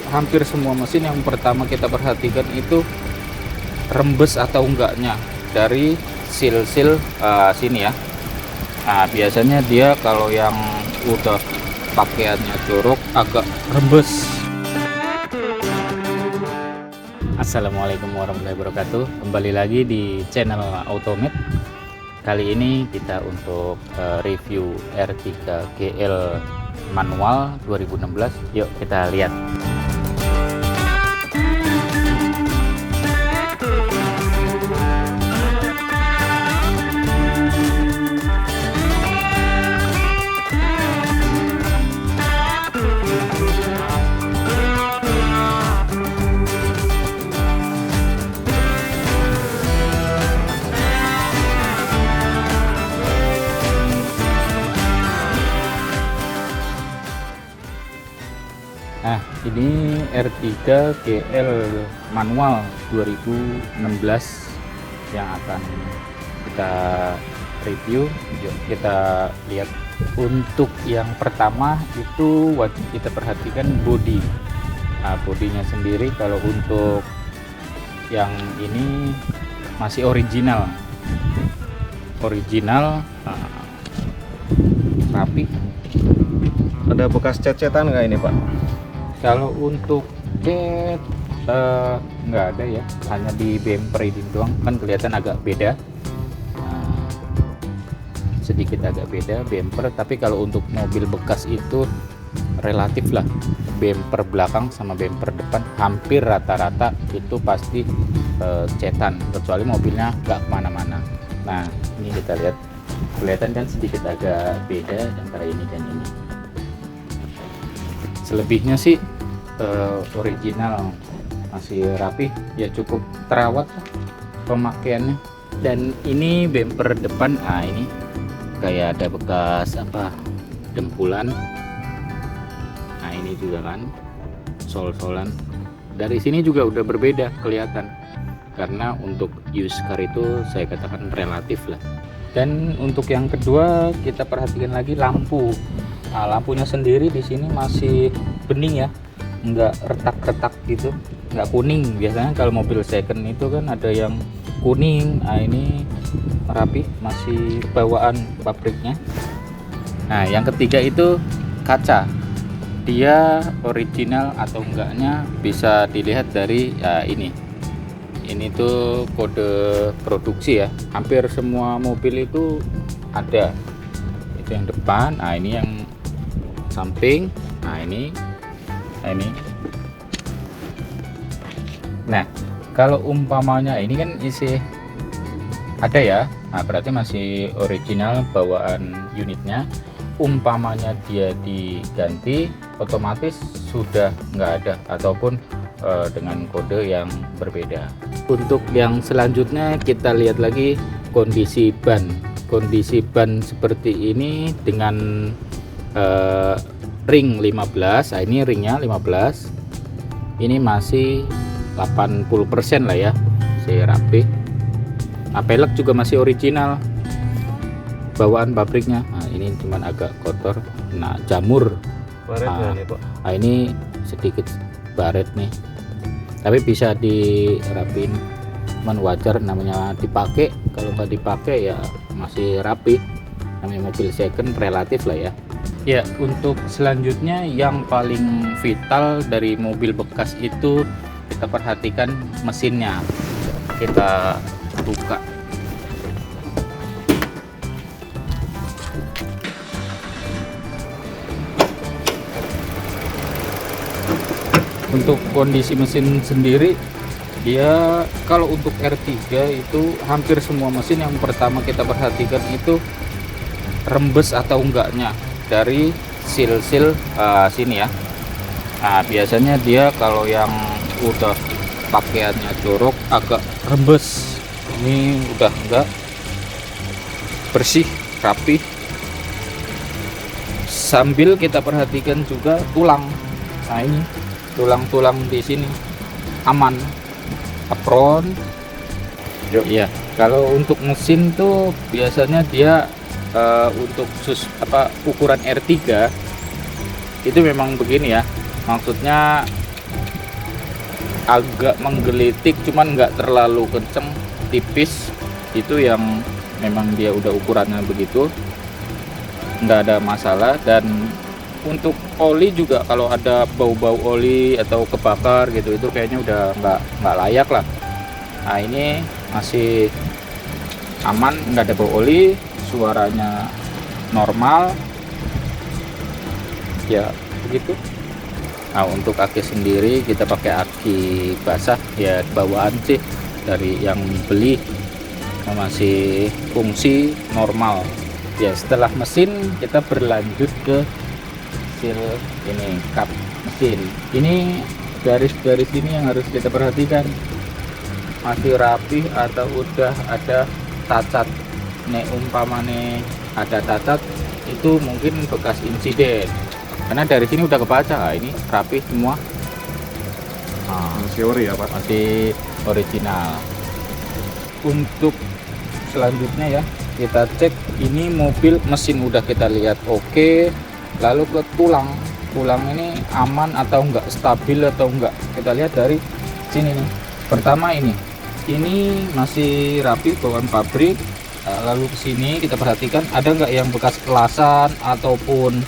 hampir semua mesin yang pertama kita perhatikan itu rembes atau enggaknya dari seal-seal sini ya. Nah, biasanya dia kalau yang udah pakaiannya jorok agak rembes. Assalamualaikum warahmatullahi wabarakatuh. Kembali lagi di channel Automate. Kali ini kita untuk review R3 GL manual 2016. Yuk kita lihat. Nah, ini R3 GL manual 2016 yang akan kita review. Yuk kita lihat. Untuk yang pertama itu wajib kita perhatikan bodi. Nah, bodinya sendiri kalau untuk yang ini masih original, rapi. Ada bekas cat-catan nggak ini, Pak? Kalau untuk cat nggak ada ya, hanya di bumper ini doang, kan kelihatan agak beda. Nah, sedikit agak beda bumper, tapi kalau untuk mobil bekas itu relatif lah, bumper belakang sama bumper depan hampir rata-rata itu pasti cetan, kecuali mobilnya nggak kemana-mana. Nah, ini kita lihat, kelihatan kan sedikit agak beda antara ini dan ini. Selebihnya sih original, masih rapi ya, cukup terawat pemakaiannya. Dan ini bumper depan, nah ini kayak ada bekas apa, dempulan. Nah ini juga kan sol-solan, dari sini juga udah berbeda kelihatan, karena untuk used car itu saya katakan relatif lah. Dan untuk yang kedua kita perhatikan lagi lampu. Nah, lampunya sendiri di sini masih bening ya, nggak retak-retak gitu, nggak kuning. Biasanya kalau mobil second itu kan ada yang kuning. Nah ini rapi, masih bawaan pabriknya. Nah yang ketiga itu kaca, dia original atau enggaknya bisa dilihat dari ya, ini tuh kode produksi ya, hampir semua mobil itu ada. Itu yang depan, nah ini yang samping, nah ini. Nah kalau umpamanya ini kan isi ada ya, nah berarti masih original bawaan unitnya. Umpamanya dia diganti, otomatis sudah nggak ada ataupun dengan kode yang berbeda. Untuk yang selanjutnya kita lihat lagi kondisi ban. Kondisi ban seperti ini dengan ring 15. Nah, ini ringnya 15, ini masih 80% lah ya, masih rapi. Nah, pelek juga masih original bawaan pabriknya. Nah, ini cuman agak kotor, nah jamur. Baretnya nih, Pak. Nah, ini sedikit baret nih, tapi bisa dirapin, cuman wajar namanya dipakai. Kalau nggak dipakai ya masih rapi, namanya mobil second relatif lah ya. Ya, untuk selanjutnya yang paling vital dari mobil bekas itu kita perhatikan mesinnya. Kita buka. Untuk kondisi mesin sendiri, dia kalau untuk R3 itu hampir semua mesin yang pertama kita perhatikan itu rembes atau enggaknya dari seal-seal sini ya. Nah biasanya dia kalau yang udah pakaiannya jorok agak rembes. Ini udah enggak, bersih, rapi. Sambil kita perhatikan juga tulang. Nah ini tulang-tulang di sini aman, apron. Ya kalau untuk mesin tuh biasanya dia untuk ukuran R3 itu memang begini ya, maksudnya agak menggelitik, cuman nggak terlalu kenceng, tipis. Itu yang memang dia udah ukurannya begitu, nggak ada masalah. Dan untuk oli juga kalau ada bau-bau oli atau kebakar gitu, itu kayaknya udah nggak layak lah. Nah ini masih aman, nggak ada bau oli, suaranya normal ya begitu. Nah untuk aki sendiri kita pakai aki basah ya, bawaan sih dari yang beli, masih fungsi normal ya. Setelah mesin kita berlanjut ke seal ini, kap mesin. Ini garis-garis ini yang harus kita perhatikan, masih rapi atau udah ada cacat. Nek umpamane ada cacat itu mungkin bekas insiden, karena dari sini udah kebaca ini rapi semua. Masih ori ya Pak? Masih original. Untuk selanjutnya ya, kita cek ini mobil, mesin udah kita lihat oke. Lalu ke tulang ini aman atau enggak, stabil atau enggak, kita lihat dari sini nih. Pertama ini masih rapi bawaan pabrik. Lalu ke sini kita perhatikan ada enggak yang bekas kelasan ataupun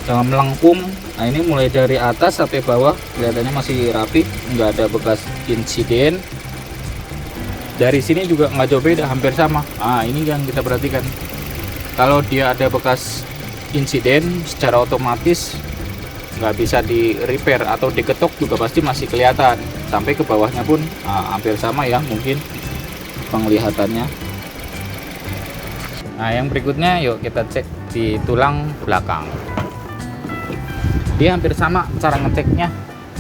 melengkung. Nah ini mulai dari atas sampai bawah kelihatannya masih rapi, enggak ada bekas insiden. Dari sini juga nggak jauh beda, hampir sama. Nah ini yang kita perhatikan, kalau dia ada bekas insiden secara otomatis nggak bisa di repair atau diketok juga pasti masih kelihatan. Sampai ke bawahnya pun hampir sama ya mungkin penglihatannya. Nah yang berikutnya yuk kita cek di tulang belakang. Dia hampir sama cara ngeceknya.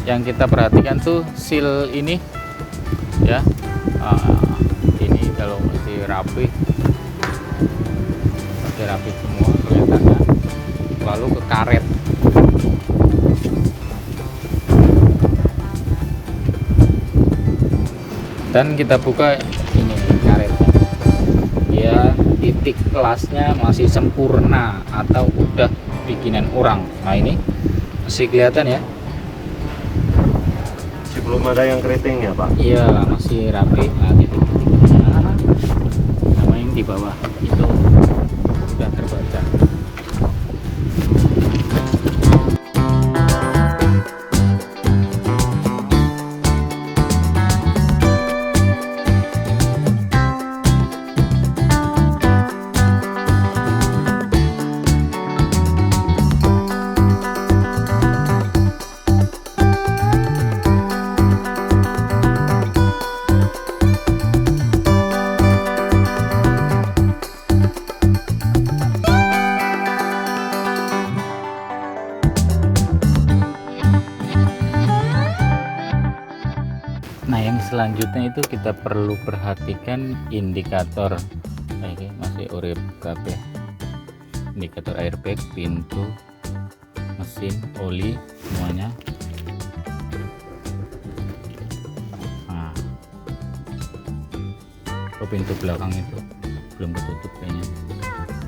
Yang kita perhatikan tuh seal ini ya. Ini kalau masih rapi semua kelihatannya. Lalu ke karet, dan kita buka ini karetnya, dia titik kelasnya masih sempurna atau udah bikinan orang. Nah ini masih kelihatan ya, Belum ada yang keriting ya Pak? iya masih rapi. Nah titik-titiknya sama yang di bawah itu sudah terbaca. Nah yang selanjutnya itu kita perlu perhatikan indikator. Nah, ini masih ori kabeh, indikator airbag, pintu, mesin, oli, semuanya. Nah, pintu belakang itu belum ketutup kayaknya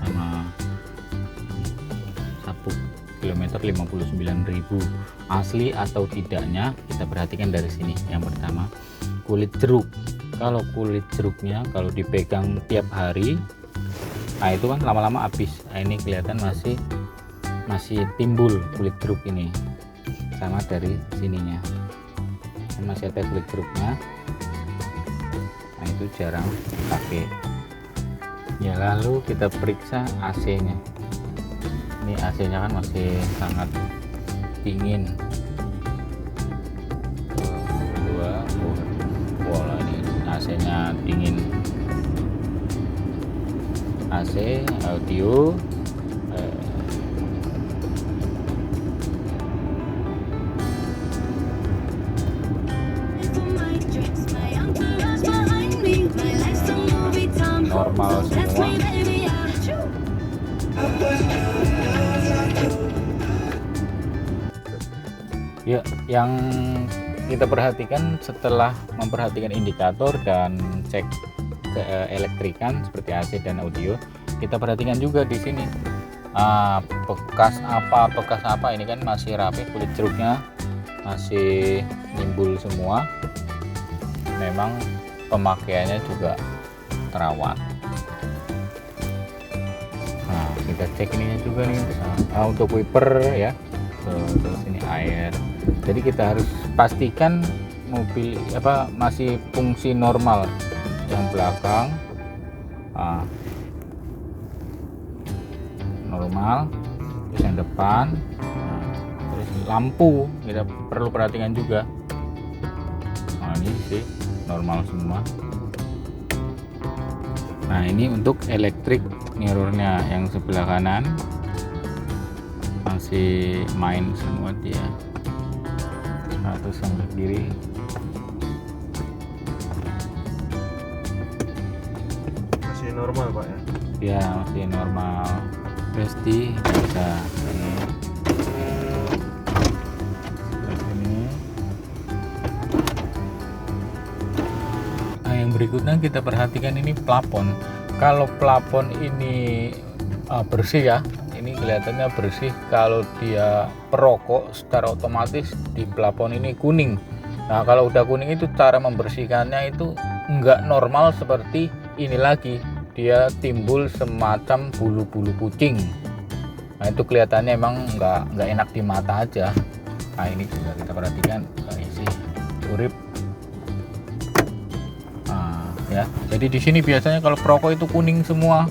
sama sabuk kilometer 59.000 asli atau tidaknya kita perhatikan dari sini. Yang pertama kulit jeruk. Kalau kulit jeruknya kalau dipegang tiap hari, nah itu kan lama-lama habis. Nah, ini kelihatan masih timbul kulit jeruk ini, sama dari sininya masih ada kulit jeruknya. Nah itu jarang pakai ya. Lalu kita periksa AC nya. Ini AC nya kan masih sangat dingin. Wah ini AC nya dingin. AC audio normal semua. Ya, yang kita perhatikan setelah memperhatikan indikator dan cek keelektrikan seperti AC dan audio, kita perhatikan juga di sini bekas apa ini kan masih rapi, kulit jeruknya masih nimbul semua. Memang pemakaiannya juga terawat. Nah, kita cek ininya juga nih. Nah, untuk wiper ya, terus ini air. Jadi kita harus pastikan mobil masih fungsi normal. Yang belakang normal, terus yang depan, terus lampu kita perlu perhatikan juga. Nah, ini sih normal semua. Nah, ini untuk electric mirrornya yang sebelah kanan masih main semua dia. Nah, terus yang ke kiri Masih normal Pak ya? ya masih normal. Pasti bisa ini. Nah, yang berikutnya kita perhatikan ini plafon. Kalau plafon ini bersih ya, ini kelihatannya bersih. Kalau dia perokok secara otomatis di plafon ini kuning. Nah, kalau udah kuning itu cara membersihkannya itu enggak normal seperti ini lagi. Dia timbul semacam bulu-bulu kucing. Nah, itu kelihatannya emang nggak enak di mata aja. Nah, ini juga kita perhatikan isi urip. Nah, ya. Jadi di sini biasanya kalau perokok itu kuning semua.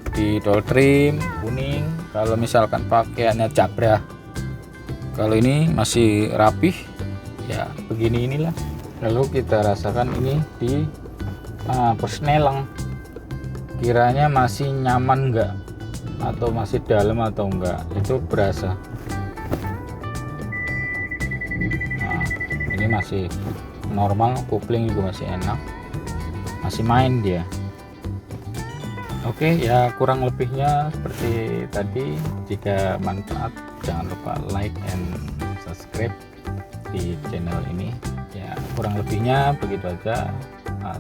Di door trim kuning. Kalau misalkan pakaiannya Jabra. Kalau ini masih rapih, ya begini inilah. Lalu kita rasakan ini di persneling. Kiranya masih nyaman enggak, atau masih dalam atau enggak, itu berasa. Nah, ini masih normal, kopling juga masih enak, masih main dia. Oke ya, kurang lebihnya seperti tadi. Jika manfaat, jangan lupa like and subscribe di channel ini ya. Kurang lebihnya begitu aja.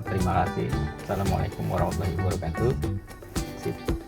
Terima kasih. Assalamualaikum warahmatullahi wabarakatuh. Sip.